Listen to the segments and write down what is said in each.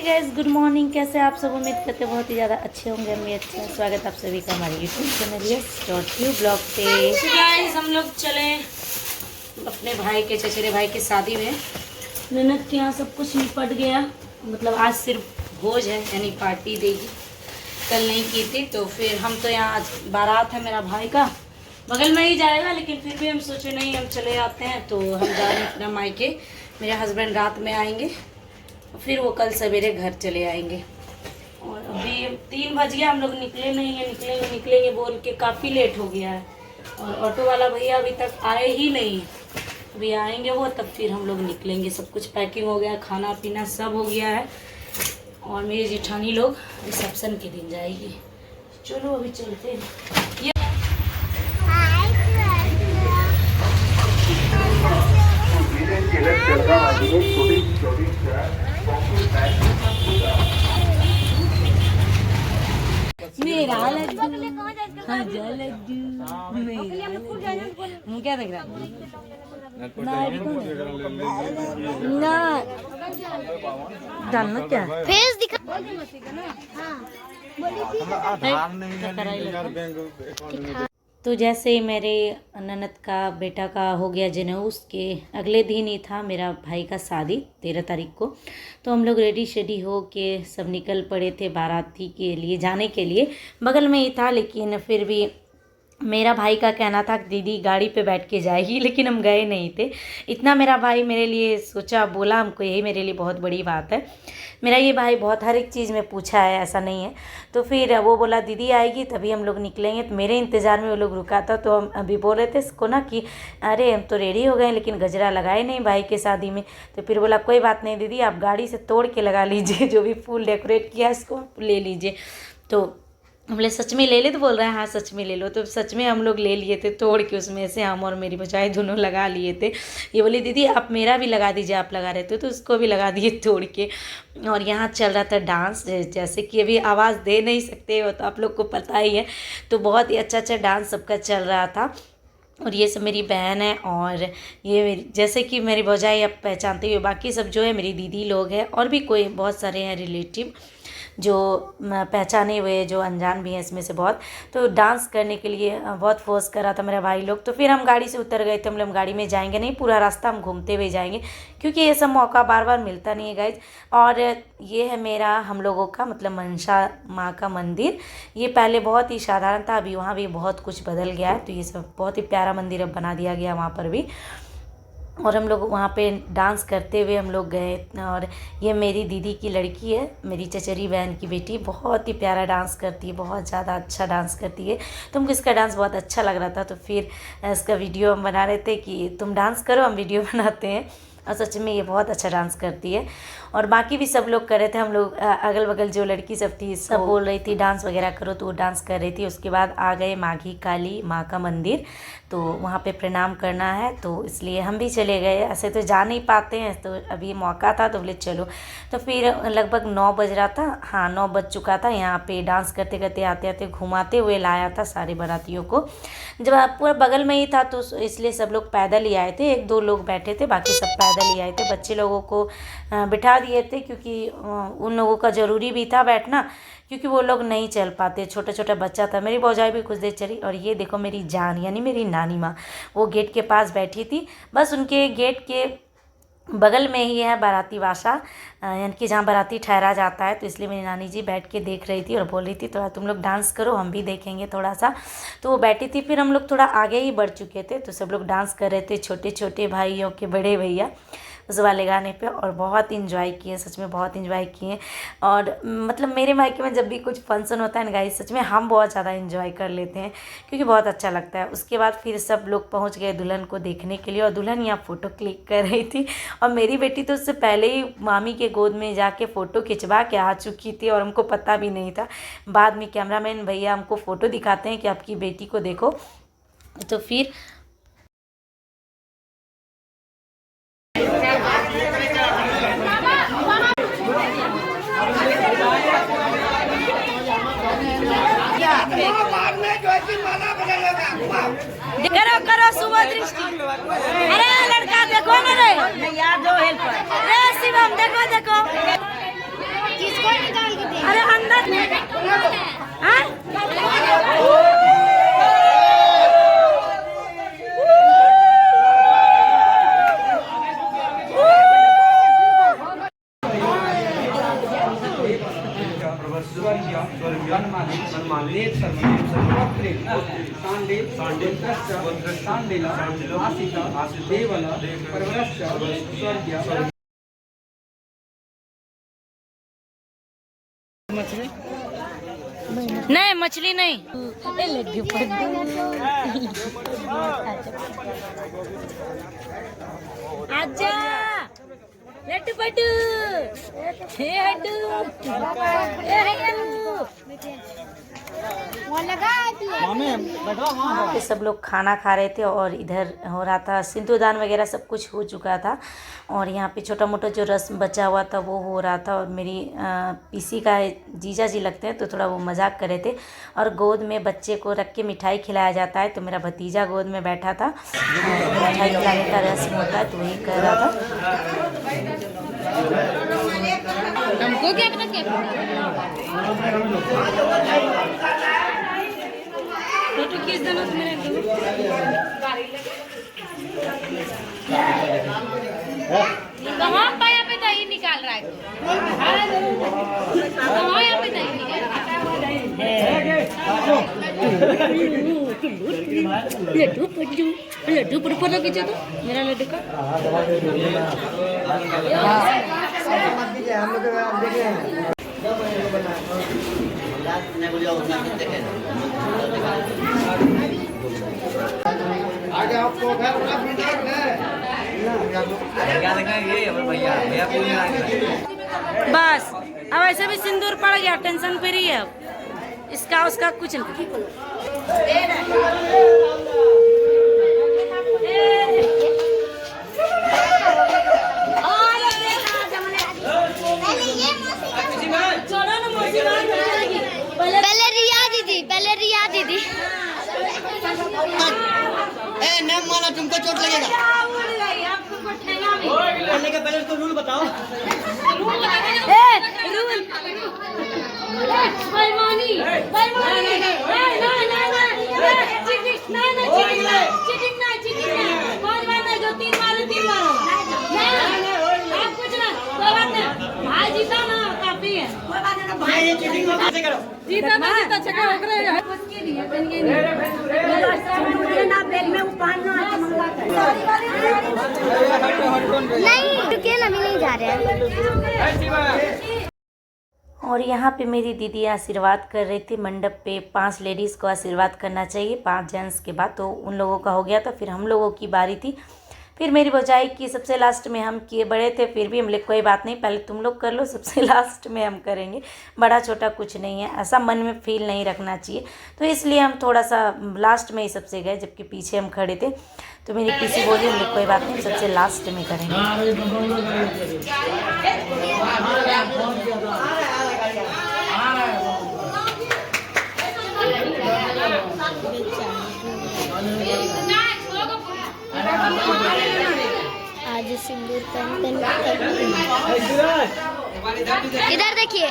Guys, good morning. कैसे आप सब? उम्मीद करते बहुत ही ज़्यादा अच्छे होंगे। हम भी अच्छे हैं। स्वागत आप सभी का हमारे यूट्यूब चैनल यस.यू ब्लॉग पे। गाइस, हम लोग चले अपने भाई के चचेरे भाई की शादी में। ननद के यहाँ सब कुछ निपट गया। मतलब आज सिर्फ भोज है, यानी पार्टी देगी। कल नहीं की थी, तो फिर हम तो यहाँ आज बारात है मेरा भाई का, बगल में ही जाएगा, लेकिन फिर भी हम सोचे नहीं, हम चले आते हैं। तो हम जा रहे हैं अपना मायके। मेरे हस्बैंड रात में आएंगे, फिर वो कल सवेरे घर चले आएंगे। और अभी 3 बज गया, हम लोग निकले नहीं है। निकलेंगे बोल के काफ़ी लेट हो गया है। और ऑटो वाला भैया अभी तक आए ही नहीं। अभी आएंगे वो, तब फिर हम लोग निकलेंगे। सब कुछ पैकिंग हो गया, खाना पीना सब हो गया है। और मेरी जेठानी लोग रिसेप्शन के दिन जाएगी। चलो अभी चलते हैं। मेरा लड्डू, हाँ लड्डू, मुँह क्या देख रहा ना? डालना क्या फेस दिखा। तो जैसे मेरे ननद का बेटा का हो गया जनेऊ, उसके अगले दिन ही था मेरा भाई का शादी 13 तारीख को। तो हम लोग रेडी शेडी हो के सब निकल पड़े थे बाराती के लिए जाने के लिए। बगल में ही था, लेकिन फिर भी मेरा भाई का कहना था कि दीदी गाड़ी पे बैठ के जाएगी, लेकिन हम गए नहीं थे। इतना मेरा भाई मेरे लिए सोचा, बोला हमको, यही मेरे लिए बहुत बड़ी बात है। मेरा ये भाई बहुत हर एक चीज़ में पूछा है, ऐसा नहीं है। तो फिर वो बोला दीदी आएगी तभी हम लोग निकलेंगे। तो मेरे इंतज़ार में वो लोग रुका था। तो हम अभी बोल रहे थे इसको ना कि अरे हम तो रेडी हो गए, लेकिन गजरा लगाए नहीं भाई के शादी में। तो फिर बोला कोई बात नहीं दीदी, आप गाड़ी से तोड़ के लगा लीजिए, जो भी फूल डेकोरेट किया इसको ले लीजिए। तो हम बोले सच में ले ले? तो बोल रहे हैं हाँ सच में ले लो। तो सच में हम लोग ले लिए थे तोड़ के, उसमें से हम और मेरी बचाई दोनों लगा लिए थे। ये बोली दीदी आप मेरा भी लगा दीजिए, आप लगा रहे थे तो उसको भी लगा दिए तोड़ के। और यहाँ चल रहा था डांस, जैसे कि अभी आवाज़ दे नहीं सकते हो तो आप लोग को पता ही है। तो बहुत ही अच्छा डांस सबका चल रहा था। और ये सब मेरी बहन है, और ये मेरी, जैसे कि मेरी भौजाई आप पहचानते ही हो। बाकी सब जो है मेरी दीदी लोग हैं, और भी कोई बहुत सारे हैं रिलेटिव जो पहचाने हुए, जो अनजान भी हैं इसमें से बहुत। तो डांस करने के लिए बहुत फोर्स कर रहा था मेरा भाई लोग। तो फिर हम गाड़ी से उतर गए थे। हम लोग गाड़ी में जाएंगे नहीं, पूरा रास्ता हम घूमते हुए जाएंगे, क्योंकि ये सब मौका बार बार मिलता नहीं है गाइज। और ये है मेरा हम लोगों का मतलब मनसा माँ का मंदिर। ये पहले बहुत ही साधारण था, अभी वहाँ भी बहुत कुछ बदल गया है। तो ये सब बहुत ही प्यारा मंदिर अब बना दिया गया वहाँ पर भी। और हम लोग वहाँ पे डांस करते हुए हम लोग गए। और ये मेरी दीदी की लड़की है, मेरी चचेरी बहन की बेटी, बहुत ही प्यारा डांस करती है, बहुत ज़्यादा अच्छा डांस करती है। तो हमको इसका डांस बहुत अच्छा लग रहा था। तो फिर इसका वीडियो हम बना रहे थे कि तुम डांस करो, हम वीडियो बनाते हैं। और सच में ये बहुत अच्छा डांस करती है। और बाकी भी सब लोग कर रहे थे। हम लोग अगल बगल जो लड़की सब थी सब बोल रही थी डांस वगैरह करो, तो वो डांस कर रही थी। उसके बाद आ गए माघी काली माँ का मंदिर, तो वहाँ पे प्रणाम करना है, तो इसलिए हम भी चले गए। ऐसे तो जा नहीं पाते हैं, तो अभी मौका था तो बोले चलो। तो फिर लगभग 9 बज रहा था, हाँ 9 बज चुका था। यहाँ पे डांस करते करते आते आते घुमाते हुए लाया था सारे बारातियों को। जब पूरा बगल में ही था तो इसलिए सब लोग पैदल ही आए थे। 1-2 लोग बैठे थे, बाकी सब पैदल ही आए थे। बच्चे लोगों को बिठा दिए थे, क्योंकि उन लोगों का ज़रूरी भी था बैठना, क्योंकि वो लोग नहीं चल पाते। छोटा छोटा बच्चा था। मेरी भौजाई भी कुछ देर चली। और ये देखो मेरी जान यानी मेरी नानी माँ, वो गेट के पास बैठी थी। बस उनके गेट के बगल में ही है बाराती वासा, यानी कि जहाँ बाराती ठहरा जाता है। तो इसलिए मेरी नानी जी बैठ के देख रही थी और बोल रही थी थोड़ा तुम लोग डांस करो, हम भी देखेंगे थोड़ा सा। तो वो बैठी थी। फिर हम लोग थोड़ा आगे ही बढ़ चुके थे, तो सब लोग डांस कर रहे थे, छोटे छोटे भाइयों के बड़े भैया उस वाले गाने पे। और बहुत इंजॉय किए, सच में बहुत इंजॉय किए। और मतलब मेरे मायके में जब भी कुछ फंक्शन होता है ना गाइस, सच में हम बहुत ज़्यादा इंजॉय कर लेते हैं, क्योंकि बहुत अच्छा लगता है। उसके बाद फिर सब लोग पहुंच गए दुल्हन को देखने के लिए, और दुल्हन यहाँ फ़ोटो क्लिक कर रही थी। और मेरी बेटी तो उससे पहले ही मामी के गोद में जाके फ़ोटो खिंचवा के आ चुकी थी, और हमको पता भी नहीं था। बाद में कैमरामैन भैया हमको फ़ोटो दिखाते हैं कि आपकी बेटी को देखो। तो फिर करो करो शुभ दृष्टि। अरे लड़का देखो ना रे, जो हेल्पर रे शिवम, देखो देखो स्वर्गीय वनमाली गोत्रे सांडेल आसिता देवल परवरश्च स्वर्गीय। नहीं मछली नहीं। आजा लड्डू पड्डू हे हड्डू हे हड्डू। सब लोग खाना खा रहे थे और इधर हो रहा था सिंदूरदान वगैरह सब कुछ हो चुका था और यहाँ पे छोटा मोटा जो रस्म बचा हुआ था वो हो रहा था और मेरी पीसी का जीजा जी लगते हैं तो थोड़ा वो मजाक कर रहे थे और गोद में बच्चे को रख के मिठाई खिलाया जाता है तो मेरा भतीजा गोद में बैठा था मिठाई खिलाने का रस्म होता है तो वही कर रहा था। हमको क्या पता क्या फोटो खींच देना तो मेरे कहाँ पाया पे दही निकाल रहा है कहाँ यहाँ पे दही निकाल रहा है लड्डू पर फोटो खींचे तो मेरा लड्डू का आगे आपको बस अब ऐसे भी सिंदूर पड़ गया टेंशन फ्री है अब इसका उसका कुछ नहीं। पहले रिया दीदी नहीं माना तुमको चोट लगेगा। करने के पहले उसको रूल बताओ। भाई जीता ना काफी है भाई चीटिंग कैसे करो जीता ना जीता चक्कर हो रहा है उसके लिए नहीं रुकिए ना नहीं जा रहे हैं। और यहाँ पे मेरी दीदी आशीर्वाद कर रही थी मंडप पे 5 लेडीज़ को आशीर्वाद करना चाहिए 5 जेंट्स के बाद तो उन लोगों का हो गया था फिर हम लोगों की बारी थी फिर मेरी भौजाई की सबसे लास्ट में हम किए बड़े थे फिर भी हम लोग कोई बात नहीं पहले तुम लोग कर लो सबसे लास्ट में हम करेंगे बड़ा छोटा कुछ नहीं है ऐसा मन में फील नहीं रखना चाहिए तो इसलिए हम थोड़ा सा लास्ट में ही सबसे गए जबकि पीछे हम खड़े थे तो मेरी किसी बोली हम लोग कोई बात नहीं सबसे लास्ट में करेंगे। आज सिंदूर इधर देखिए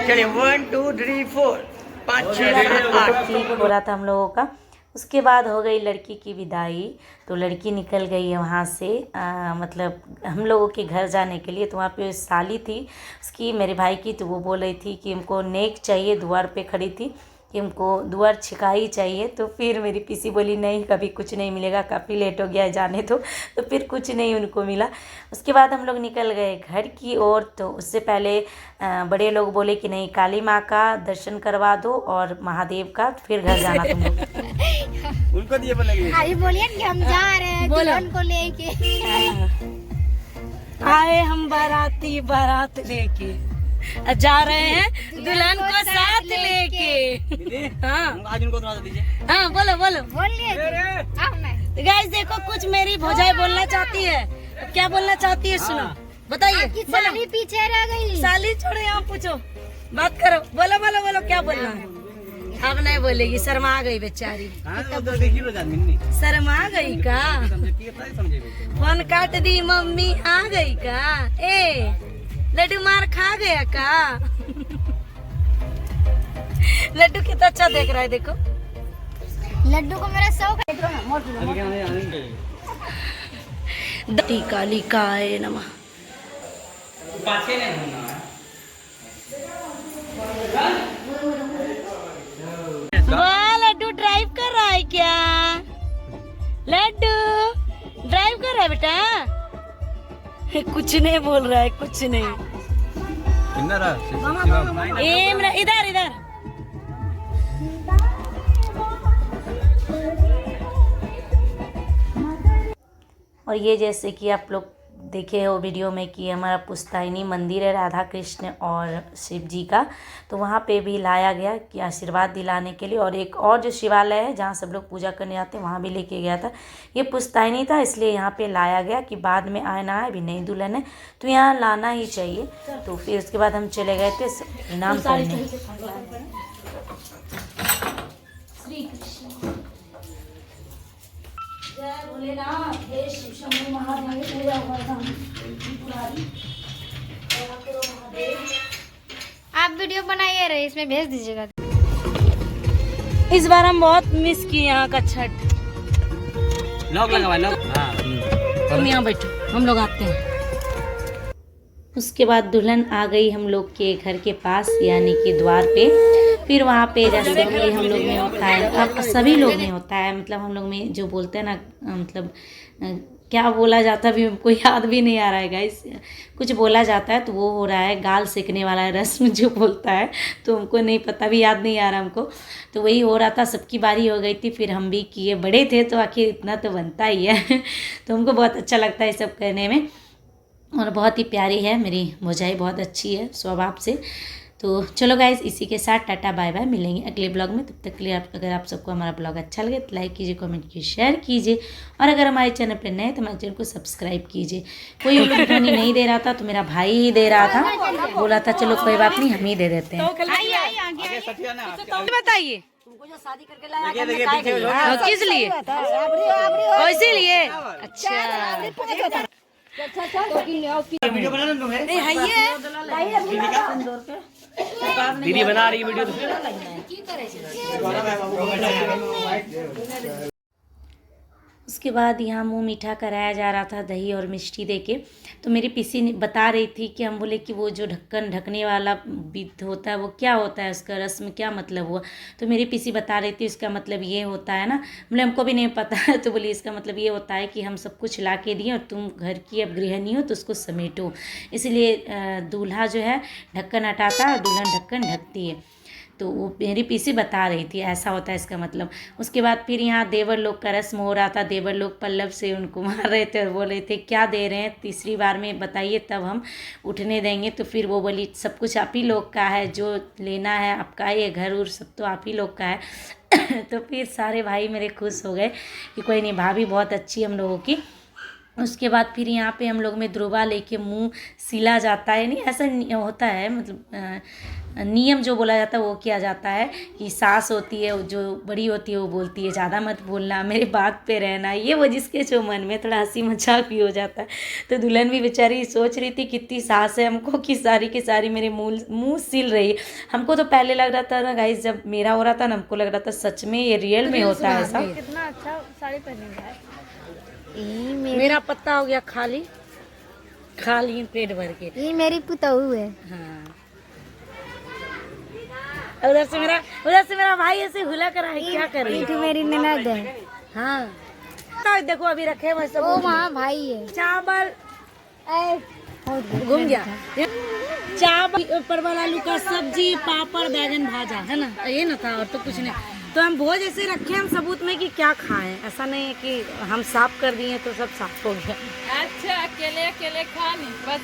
चलिए 1 2 3 4 5 6 7 8 हो रहा था हम लोगों का उसके बाद हो गई लड़की की विदाई तो लड़की निकल गई है वहाँ से मतलब हम लोगों के घर जाने के लिए तो वहाँ पे साली थी उसकी मेरे भाई की तो वो बोल रही थी कि हमको नेक चाहिए द्वार पे खड़ी थी कि हमको द्वार छिकाई चाहिए तो फिर मेरी पीसी बोली नहीं कभी कुछ नहीं मिलेगा काफ़ी लेट हो गया है जाने तो फिर कुछ नहीं उनको मिला। उसके बाद हम लोग निकल गए घर की ओर तो उससे पहले बड़े लोग बोले कि नहीं काली माँ का दर्शन करवा दो और महादेव का फिर घर जाना तुम लोग उनको दिए बोलेंगे अरे बोलिए कि हम जा रहे हैं दुल्हन को लेके आए हम बारात लेके जा रहे हैं दुल्हन को साथ लेके। हाँ आज उनको सुना दीजिए। हाँ बोलो बोलिए गाइस देखो कुछ मेरी भौजाई बोलना चाहती है क्या बोलना चाहती है सुनो बताइए। साली पीछे रह गई साली छोड़ो यहाँ पूछो बात करो बोलो क्या बोलना है। अब नहीं बोलेगी शर्मा गई बेचारी शर्मा गई का फोन काट दी मम्मी आ गई का ए लड्डू मार खा गया का लड्डू कितना अच्छा देख रहा है देखो लड्डू को मेरा शौक है कालिकाय नमः। वाह लड्डू ड्राइव कर रहा है क्या? लड्डू ड्राइव कर रहा है बेटा? कुछ नहीं बोल रहा है, कुछ नहीं। इधर इधर और ये जैसे कि आप लोग देखे हो वीडियो में कि हमारा पुश्तैनी मंदिर है राधा कृष्ण और शिव जी का, तो वहाँ पे भी लाया गया कि आशीर्वाद दिलाने के लिए। और एक और जो शिवालय है जहाँ सब लोग पूजा करने आते हैं वहाँ भी लेके गया था। ये पुश्तैनी था इसलिए यहाँ पे लाया गया कि बाद में आए ना आए, अभी नई दुल्हन है तो यहाँ लाना ही चाहिए। तो फिर उसके बाद हम चले गए थे प्रणाम करने। जय भोलेनाथ, जय शिव शंभू महादेव, जय आप वीडियो बनाइए रहे, इसमें भेज दीजिएगा। इस बार हम बहुत मिस किए यहाँ का छठ। लॉक लगा लॉक। तुम यहाँ बैठो, हम लोग आते हैं। उसके बाद दुल्हन आ गई हम लोग के घर के पास यानी कि द्वार पे। फिर वहाँ पे जैसे कि हम लोग में होता है, अब सभी लोग में होता है, मतलब हम लोग में जो बोलते हैं ना, मतलब क्या बोला जाता है अभी हमको याद भी नहीं आ रहा है गाइस। कुछ बोला जाता है तो वो हो रहा है गाल सेकने वाला रस्म जो बोलता है, तो हमको नहीं पता, भी याद नहीं आ रहा हमको। तो वही हो रहा था, सबकी बारी हो गई थी, फिर हम भी किए। बड़े थे तो आखिर इतना तो बनता ही है तो हमको बहुत अच्छा लगता है ये सब करने में। और बहुत ही प्यारी है मेरी भौजाई, बहुत अच्छी है स्वभाव से। तो चलो गाइस, इसी के साथ टाटा बाय बाय, मिलेंगे अगले ब्लॉग में। तब तक के लिए अगर आप सबको हमारा ब्लॉग अच्छा लगे तो लाइक कीजिए, कमेंट कीजिए, शेयर कीजिए। और अगर हमारे चैनल पर नए तो हमारे चैनल को सब्सक्राइब कीजिए। कोई उल्टी नहीं दे रहा था तो मेरा भाई ही दे रहा था, बोला था चलो कोई बात नहीं हम ही दे देते हैं। बताइए शादी करके लाया किस लिए? इसीलिए अच्छा वीडियो बना रहे तुम है? दीदी बना रही है वीडियो। उसके बाद यहाँ मुंह मीठा कराया जा रहा था दही और मिष्टी देके। तो मेरी पीसी बता रही थी कि हम बोले कि वो जो ढक्कन ढकने वाला विध होता है वो क्या होता है, उसका रस्म क्या मतलब हुआ। तो मेरी पीसी बता रही थी उसका मतलब ये होता है ना, बोले हमको भी नहीं पता है। तो बोली इसका मतलब ये होता है कि हम सब कुछ ला के दिए और तुम घर की अब गृहिणी हो तो उसको समेटो, इसलिए दूल्हा जो है ढक्कन हटाता है और दुल्हन ढक्कन ढकती है। तो वो मेरी पीसी बता रही थी ऐसा होता है इसका मतलब। उसके बाद फिर यहाँ देवर लोग का रस्म हो रहा था, देवर लोग पल्लव से उनको मार रहे थे और बोल रहे थे क्या दे रहे हैं, तीसरी बार में बताइए तब हम उठने देंगे। तो फिर वो बोली सब कुछ आप ही लोग का है, जो लेना है आपका, ये घर उर सब तो आप ही लोग का है तो फिर सारे भाई मेरे खुश हो गए कि कोई नहीं, भाभी बहुत अच्छी हम लोगों की। उसके बाद फिर यहाँ पे हम लोग में द्रुवा लेके मुंह सिला जाता है, नहीं ऐसा होता है, मतलब नियम जो बोला जाता है वो किया जाता है कि सास होती है जो बड़ी होती है वो बोलती है ज़्यादा मत बोलना, मेरे बात पे रहना, ये वो जिसके जो मन में थोड़ा हंसी मजाक भी हो जाता है। तो दुल्हन भी बेचारी सोच रही थी कितनी सास है हमको कि सारी की सारी मेरे मुंह सिल रही है। हमको तो पहले लग रहा था ना गाइस, जब मेरा हो रहा था ना हमको लग रहा था सच में ये रियल में होता है ऐसा। कितना अच्छा साड़ी पहनी है, मेरा पत्ता हो गया खाली खाली पेट भर के। ये मेरी पुतहू है। हाँ, उधर से मेरा भाई ऐसे हुला कर रहा है, क्या कर रही है? मेरी ननद है। हाँ तो देखो अभी रखे हुए सब, वो वहाँ भाई है। चावल घूम गया, चावल परवल आलू का सब्जी पापड़ बैगन भाजा है ना, ये ना था और तो कुछ नहीं। तो हम भोज ऐसे रखे हम सबूत में कि क्या खाएं, ऐसा नहीं है कि हम साफ कर दिए तो सब साफ हो गया। अच्छा अकेले अकेले खा नहीं बस।